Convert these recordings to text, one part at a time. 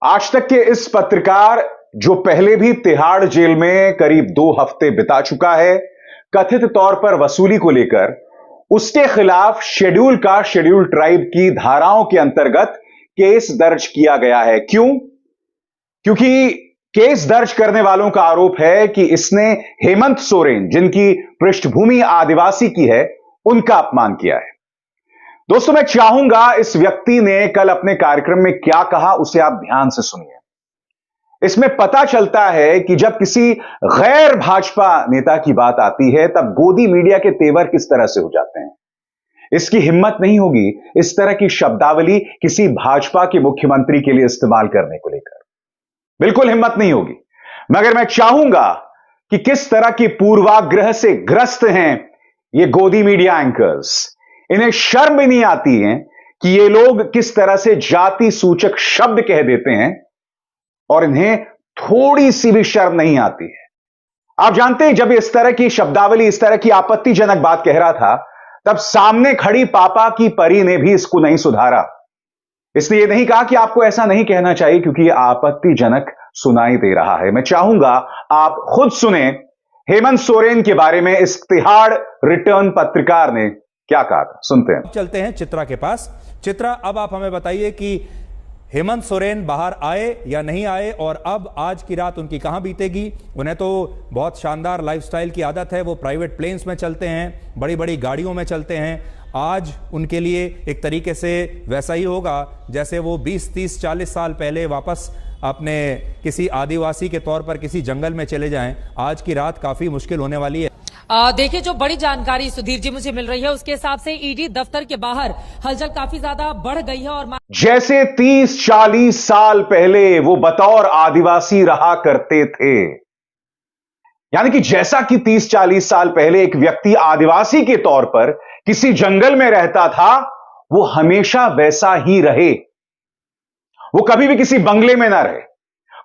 आज तक के इस पत्रकार जो पहले भी तिहाड़ जेल में करीब 2 हफ्ते बिता चुका है, कथित तौर पर वसूली को लेकर उसके खिलाफ शेड्यूल ट्राइब की धाराओं के अंतर्गत केस दर्ज किया गया है। क्यों? क्योंकि केस दर्ज करने वालों का आरोप है कि इसने हेमंत सोरेन, जिनकी पृष्ठभूमि आदिवासी की है, उनका अपमान किया है। दोस्तों, मैं चाहूंगा इस व्यक्ति ने कल अपने कार्यक्रम में क्या कहा, उसे आप ध्यान से सुनिए। इसमें पता चलता है कि जब किसी गैर भाजपा नेता की बात आती है, तब गोदी मीडिया के तेवर किस तरह से हो जाते हैं। इसकी हिम्मत नहीं होगी इस तरह की शब्दावली किसी भाजपा के मुख्यमंत्री के लिए इस्तेमाल करने को लेकर, बिल्कुल हिम्मत नहीं होगी। मगर मैं चाहूंगा कि किस तरह की पूर्वाग्रह से ग्रस्त हैं ये गोदी मीडिया एंकर्स। इन्हें शर्म भी नहीं आती है कि ये लोग किस तरह से जाति सूचक शब्द कह देते हैं और इन्हें थोड़ी सी भी शर्म नहीं आती है। आप जानते हैं, जब इस तरह की शब्दावली, इस तरह की आपत्तिजनक बात कह रहा था, तब सामने खड़ी पापा की परी ने भी इसको नहीं सुधारा। इसने ये नहीं कहा कि आपको ऐसा नहीं कहना चाहिए क्योंकि यह आपत्तिजनक सुनाई दे रहा है। मैं चाहूंगा आप खुद सुने हेमंत सोरेन के बारे में इस तिहाड़ रिटर्न पत्रकार ने क्या कहा था। सुनते हैं। चलते हैं चित्रा के पास। चित्रा, अब आप हमें बताइए कि हेमंत सोरेन बाहर आए या नहीं आए, और अब आज की रात उनकी कहां बीतेगी। उन्हें तो बहुत शानदार लाइफस्टाइल की आदत है, वो प्राइवेट प्लेन्स में चलते हैं, बड़ी बड़ी गाड़ियों में चलते हैं। आज उनके लिए एक तरीके से वैसा ही होगा जैसे वो 20, 30, 40 साल पहले वापस अपने किसी आदिवासी के तौर पर किसी जंगल में चले जाएं। आज की रात काफी मुश्किल होने वाली है। देखिए, जो बड़ी जानकारी सुधीर जी मुझे मिल रही है, उसके हिसाब से ईडी दफ्तर के बाहर हलचल काफी ज्यादा बढ़ गई है। और जैसे 30-40 साल पहले वो बतौर आदिवासी रहा करते थे, यानी कि जैसा कि 30-40 साल पहले एक व्यक्ति आदिवासी के तौर पर किसी जंगल में रहता था, वो हमेशा वैसा ही रहे। वो कभी भी किसी बंगले में ना रहे।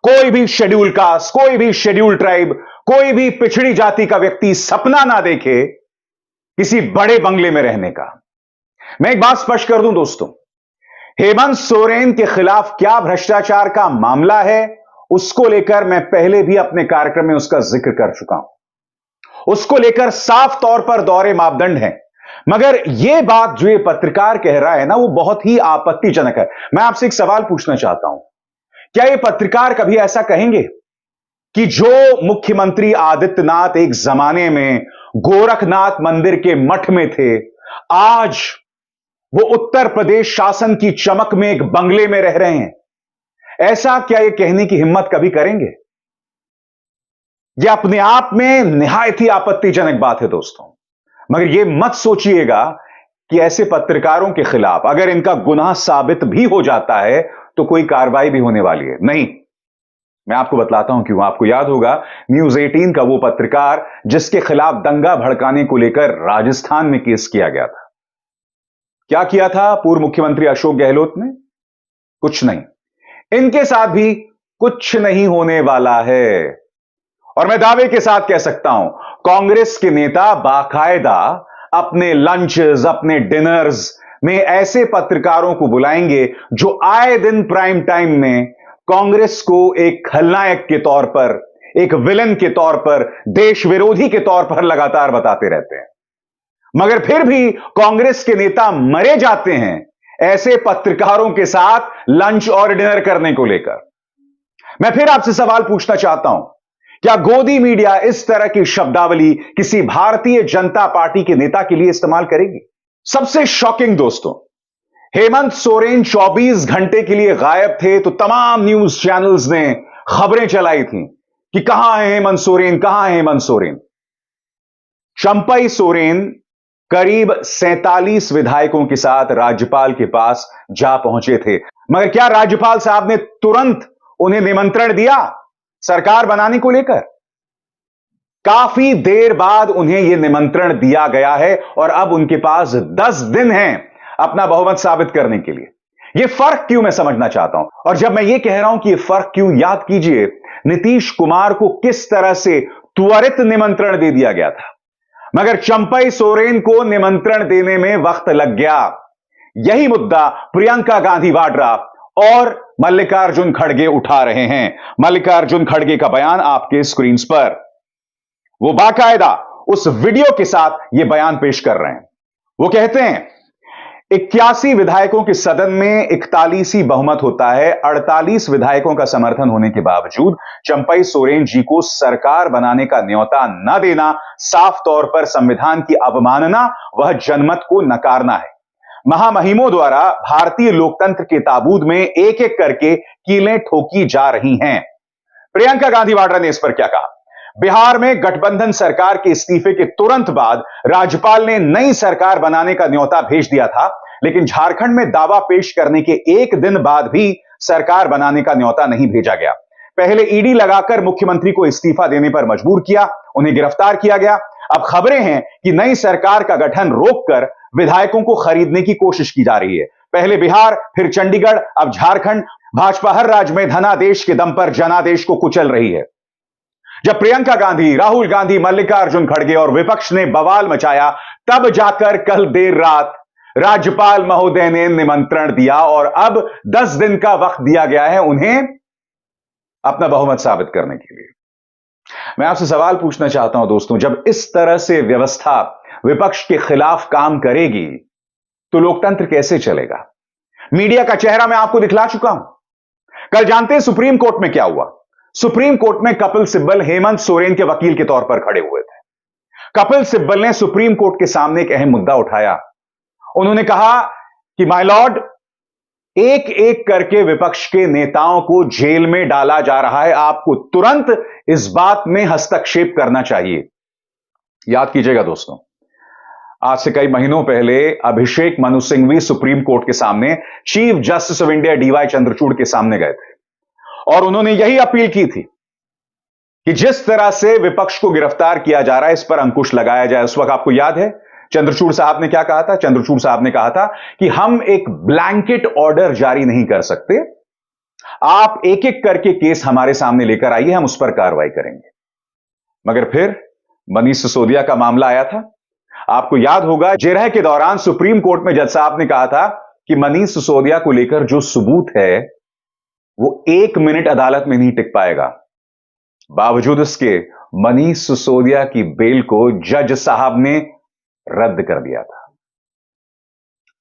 कोई भी शेड्यूल कास्ट, कोई भी शेड्यूल ट्राइब, कोई भी पिछड़ी जाति का व्यक्ति सपना ना देखे किसी बड़े बंगले में रहने का। मैं एक बात स्पष्ट कर दूं दोस्तों, हेमंत सोरेन के खिलाफ क्या भ्रष्टाचार का मामला है, उसको लेकर मैं पहले भी अपने कार्यक्रम में उसका जिक्र कर चुका हूं। उसको लेकर साफ तौर पर दोहरे मापदंड हैं। मगर यह बात जो ये पत्रकार कह रहा है ना, वो बहुत ही आपत्तिजनक है। मैं आपसे एक सवाल पूछना चाहता हूं, क्या ये पत्रकार कभी ऐसा कहेंगे कि जो मुख्यमंत्री आदित्यनाथ एक जमाने में गोरखनाथ मंदिर के मठ में थे, आज वो उत्तर प्रदेश शासन की चमक में एक बंगले में रह रहे हैं? ऐसा क्या ये कहने की हिम्मत कभी करेंगे? ये अपने आप में निहायत ही आपत्तिजनक बात है दोस्तों। मगर ये मत सोचिएगा कि ऐसे पत्रकारों के खिलाफ अगर इनका गुनाह साबित भी हो जाता है तो कोई कार्रवाई भी होने वाली है नहीं। मैं आपको बतलाता हूं क्यों। आपको याद होगा न्यूज़ 18 का वो पत्रकार जिसके खिलाफ दंगा भड़काने को लेकर राजस्थान में केस किया गया था। क्या किया था पूर्व मुख्यमंत्री अशोक गहलोत ने? कुछ नहीं। इनके साथ भी कुछ नहीं होने वाला है। और मैं दावे के साथ कह सकता हूं, कांग्रेस के नेता बाकायदा अपने लंचेस, अपने डिनर्स में ऐसे पत्रकारों को बुलाएंगे जो आए दिन प्राइम टाइम में कांग्रेस को एक खलनायक के तौर पर, एक विलन के तौर पर, देश विरोधी के तौर पर लगातार बताते रहते हैं। मगर फिर भी कांग्रेस के नेता मरे जाते हैं ऐसे पत्रकारों के साथ लंच और डिनर करने को लेकर। मैं फिर आपसे सवाल पूछना चाहता हूं, क्या गोदी मीडिया इस तरह की शब्दावली किसी भारतीय जनता पार्टी के नेता के लिए इस्तेमाल करेगी? सबसे शॉकिंग दोस्तों, हेमंत सोरेन 24 घंटे के लिए गायब थे तो तमाम न्यूज चैनल्स ने खबरें चलाई थी कि कहां है हेमंत सोरेन, कहां है हेमंत सोरेन। चंपई सोरेन करीब 47 विधायकों के साथ राज्यपाल के पास जा पहुंचे थे। मगर क्या राज्यपाल साहब ने तुरंत उन्हें निमंत्रण दिया सरकार बनाने को लेकर? काफी देर बाद उन्हें यह निमंत्रण दिया गया है और अब उनके पास 10 दिन हैं अपना बहुमत साबित करने के लिए। यह फर्क क्यों, मैं समझना चाहता हूं। और जब मैं यह कह रहा हूं कि यह फर्क क्यों, याद कीजिए नीतीश कुमार को किस तरह से त्वरित निमंत्रण दे दिया गया था, मगर चंपई सोरेन को निमंत्रण देने में वक्त लग गया। यही मुद्दा प्रियंका गांधी वाड्रा और मल्लिकार्जुन खड़गे उठा रहे हैं। मल्लिकार्जुन खड़गे का बयान आपके स्क्रीन पर, वो बाकायदा उस वीडियो के साथ यह बयान पेश कर रहे हैं। वो कहते हैं 81 विधायकों के सदन में 41 बहुमत होता है। 48 विधायकों का समर्थन होने के बावजूद चंपई सोरेन जी को सरकार बनाने का न्योता न देना साफ तौर पर संविधान की अवमानना, वह जनमत को नकारना है। महामहिमों द्वारा भारतीय लोकतंत्र के ताबूत में एक एक करके कीलें ठोकी जा रही हैं। प्रियंका गांधी वाड्रा ने इस पर क्या कहा? बिहार में गठबंधन सरकार के इस्तीफे के तुरंत बाद राज्यपाल ने नई सरकार बनाने का न्योता भेज दिया था, लेकिन झारखंड में दावा पेश करने के एक दिन बाद भी सरकार बनाने का न्योता नहीं भेजा गया। पहले ईडी लगाकर मुख्यमंत्री को इस्तीफा देने पर मजबूर किया, उन्हें गिरफ्तार किया गया। अब खबरें हैं कि नई सरकार का गठन रोककर विधायकों को खरीदने की कोशिश की जा रही है। पहले बिहार, फिर चंडीगढ़, अब झारखंड। भाजपा हर राज्य में धनादेश के दम पर जनादेश को कुचल रही है। जब प्रियंका गांधी, राहुल गांधी, मल्लिकार्जुन खड़गे और विपक्ष ने बवाल मचाया, तब जाकर कल देर रात राज्यपाल महोदय ने निमंत्रण दिया और अब 10 दिन का वक्त दिया गया है उन्हें अपना बहुमत साबित करने के लिए। मैं आपसे सवाल पूछना चाहता हूं दोस्तों, जब इस तरह से व्यवस्था विपक्ष के खिलाफ काम करेगी तो लोकतंत्र कैसे चलेगा? मीडिया का चेहरा मैं आपको दिखला चुका हूं। कल जानते हैं सुप्रीम कोर्ट में क्या हुआ? सुप्रीम कोर्ट में कपिल सिब्बल हेमंत सोरेन के वकील के तौर पर खड़े हुए थे। कपिल सिब्बल ने सुप्रीम कोर्ट के सामने एक अहम मुद्दा उठाया। उन्होंने कहा कि माय लॉर्ड, एक एक करके विपक्ष के नेताओं को जेल में डाला जा रहा है, आपको तुरंत इस बात में हस्तक्षेप करना चाहिए। याद कीजिएगा दोस्तों, आज से कई महीनों पहले अभिषेक मनु सिंघवी सुप्रीम कोर्ट के सामने chief justice of India DY Chandrachud के सामने गए थे और उन्होंने यही अपील की थी कि जिस तरह से विपक्ष को गिरफ्तार किया जा रहा है, इस पर अंकुश लगाया जाए। उस वक्त आपको याद है चंद्रचूड़ साहब ने क्या कहा था? चंद्रचूड़ साहब ने कहा था कि हम एक ब्लैंकेट ऑर्डर जारी नहीं कर सकते, आप एक एक करके केस हमारे सामने लेकर आइए, हम उस पर कार्रवाई करेंगे। मगर फिर मनीष सिसोदिया का मामला आया था। आपको याद होगा, जिरह के दौरान सुप्रीम कोर्ट में जज साहब ने कहा था कि मनीष सिसोदिया को लेकर जो सबूत है वो 1 मिनट अदालत में नहीं टिक पाएगा। बावजूद इसके मनीष सिसोदिया की बेल को जज साहब ने रद्द कर दिया था।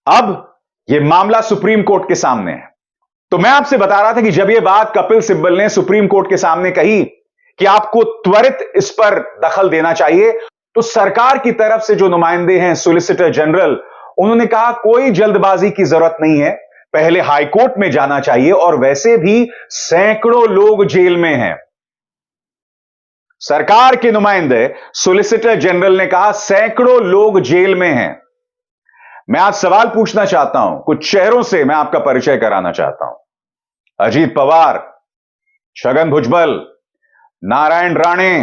अब यह मामला सुप्रीम कोर्ट के सामने है। तो मैं आपसे बता रहा था कि जब यह बात कपिल सिब्बल ने सुप्रीम कोर्ट के सामने कही कि आपको त्वरित इस पर दखल देना चाहिए, तो सरकार की तरफ से जो नुमाइंदे हैं, सॉलिसिटर जनरल, उन्होंने कहा कोई जल्दबाजी की जरूरत नहीं है, पहले हाईकोर्ट में जाना चाहिए और वैसे भी सैकड़ों लोग जेल में हैं। सरकार के नुमाइंदे सॉलिसिटर जनरल ने कहा सैकड़ों लोग जेल में हैं। मैं आज सवाल पूछना चाहता हूं, कुछ चेहरों से मैं आपका परिचय कराना चाहता हूं। अजीत पवार, छगन भुजबल, नारायण राणे,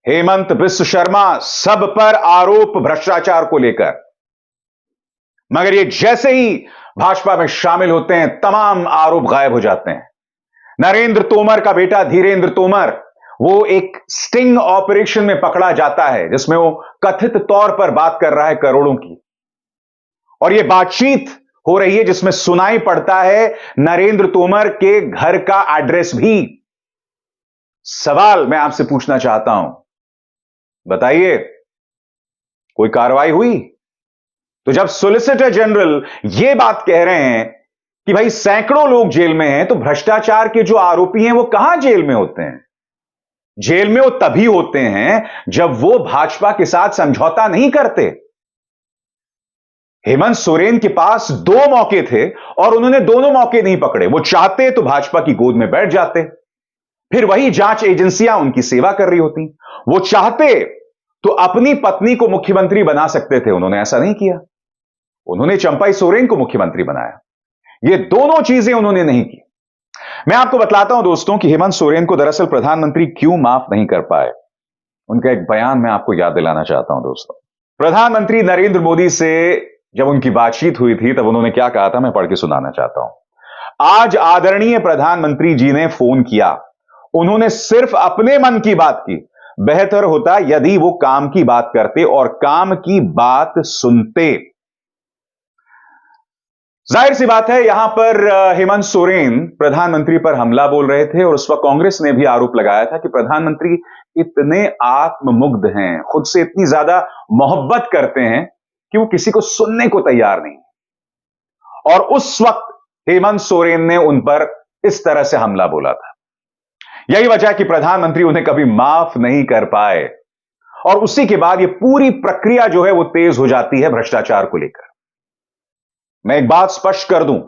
हेमंत बिस्व शर्मा, सब पर आरोप भ्रष्टाचार को लेकर। मगर ये जैसे ही भाजपा में शामिल होते हैं, तमाम आरोप गायब हो जाते हैं। नरेंद्र तोमर का बेटा धीरेंद्र तोमर, वो एक स्टिंग ऑपरेशन में पकड़ा जाता है जिसमें वो कथित तौर पर बात कर रहा है करोड़ों की, और ये बातचीत हो रही है जिसमें सुनाई पड़ता है नरेंद्र तोमर के घर का एड्रेस भी। सवाल मैं आपसे पूछना चाहता हूं, बताइए कोई कार्रवाई हुई? तो जब सॉलिसिटर जनरल यह बात कह रहे हैं कि भाई सैकड़ों लोग जेल में हैं, तो भ्रष्टाचार के जो आरोपी हैं वो कहां जेल में होते हैं? जेल में वो तभी होते हैं जब वो भाजपा के साथ समझौता नहीं करते। हेमंत सोरेन के पास 2 मौके थे और उन्होंने दोनों मौके नहीं पकड़े। वो चाहते तो भाजपा की गोद में बैठ जाते, फिर वही जांच एजेंसियां उनकी सेवा कर रही होती। वो चाहते तो अपनी पत्नी को मुख्यमंत्री बना सकते थे, उन्होंने ऐसा नहीं किया। उन्होंने चंपई सोरेन को मुख्यमंत्री बनाया। ये दोनों चीजें उन्होंने नहीं की। मैं आपको बतलाता हूं दोस्तों कि हेमंत सोरेन को दरअसल प्रधानमंत्री क्यों माफ नहीं कर पाए। उनका एक बयान मैं आपको याद दिलाना चाहता हूं दोस्तों। प्रधानमंत्री नरेंद्र मोदी से जब उनकी बातचीत हुई थी तब उन्होंने क्या कहा था, मैं पढ़ के सुनाना चाहता हूं। आज आदरणीय प्रधानमंत्री जी ने फोन किया, उन्होंने सिर्फ अपने मन की बात की। बेहतर होता यदि वो काम की बात करते और काम की बात सुनते। जाहिर सी बात है, यहां पर हेमंत सोरेन प्रधानमंत्री पर हमला बोल रहे थे और उस वक्त कांग्रेस ने भी आरोप लगाया था कि प्रधानमंत्री इतने आत्ममुग्ध हैं, खुद से इतनी ज्यादा मोहब्बत करते हैं कि वो किसी को सुनने को तैयार नहीं। और उस वक्त हेमंत सोरेन ने उन पर इस तरह से हमला बोला था। यही वजह है कि प्रधानमंत्री उन्हें कभी माफ नहीं कर पाए और उसी के बाद यह पूरी प्रक्रिया जो है वो तेज हो जाती है भ्रष्टाचार को लेकर। मैं एक बात स्पष्ट कर दूं,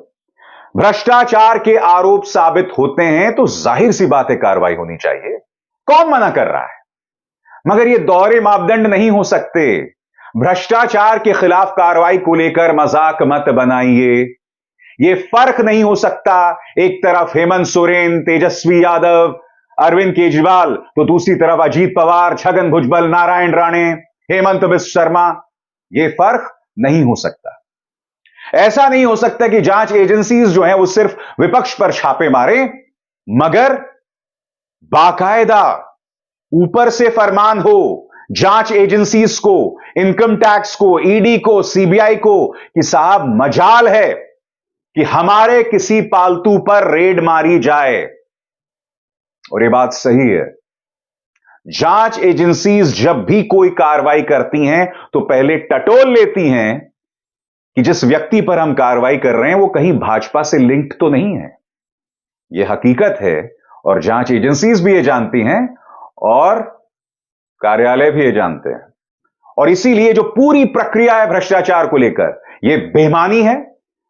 भ्रष्टाचार के आरोप साबित होते हैं तो जाहिर सी बात है कार्रवाई होनी चाहिए, कौन मना कर रहा है। मगर ये दोहरे मापदंड नहीं हो सकते। भ्रष्टाचार के खिलाफ कार्रवाई को लेकर मजाक मत बनाइए। ये फर्क नहीं हो सकता, एक तरफ हेमंत सोरेन, तेजस्वी यादव, अरविंद केजरीवाल, तो दूसरी तरफ अजीत पवार, छगन भुजबल, नारायण राणे, हेमंत बिश्व शर्मा। ये फर्क नहीं हो सकता। ऐसा नहीं हो सकता कि जांच एजेंसीज जो हैं वो सिर्फ विपक्ष पर छापे मारे, मगर बाकायदा ऊपर से फरमान हो जांच एजेंसीज को, इनकम टैक्स को, ईडी को, सीबीआई को कि साहब मजाल है कि हमारे किसी पालतू पर रेड मारी जाए। और ये बात सही है। जांच एजेंसीज जब भी कोई कार्रवाई करती हैं तो पहले टटोल लेती हैं कि जिस व्यक्ति पर हम कार्रवाई कर रहे हैं वो कहीं भाजपा से लिंक्ड तो नहीं है। यह हकीकत है और जांच एजेंसीज भी ये जानती हैं और कार्यालय भी ये जानते हैं। और इसीलिए जो पूरी प्रक्रिया है भ्रष्टाचार को लेकर, यह बेईमानी है,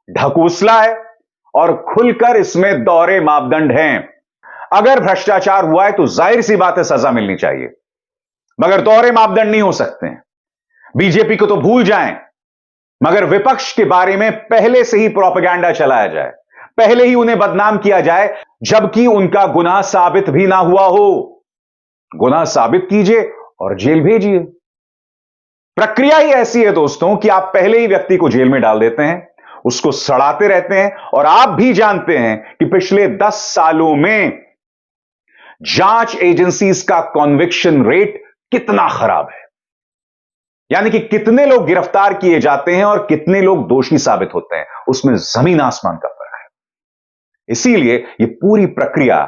ढकोसला है और खुलकर इसमें दोहरे मापदंड हैं। अगर भ्रष्टाचार हुआ है तो जाहिर सी बात है सजा मिलनी चाहिए, मगर दोहरे मापदंड नहीं हो सकते हैं। बीजेपी को तो भूल जाएं, मगर विपक्ष के बारे में पहले से ही प्रोपेगेंडा चलाया जाए, पहले ही उन्हें बदनाम किया जाए, जबकि उनका गुनाह साबित भी ना हुआ हो। गुनाह साबित कीजिए और जेल भेजिए। प्रक्रिया ही ऐसी है दोस्तों कि आप पहले ही व्यक्ति को जेल में डाल देते हैं, उसको सड़ाते रहते हैं। और आप भी जानते हैं कि पिछले 10 सालों में जांच एजेंसीज का कॉन्विक्शन रेट कितना खराब है, यानी कि कितने लोग गिरफ्तार किए जाते हैं और कितने लोग दोषी साबित होते हैं, उसमें जमीन आसमान का फर्क है। इसीलिए यह पूरी प्रक्रिया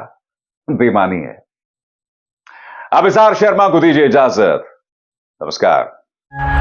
बेईमानी है। अभिसार शर्मा को दीजिए इजाजत। नमस्कार।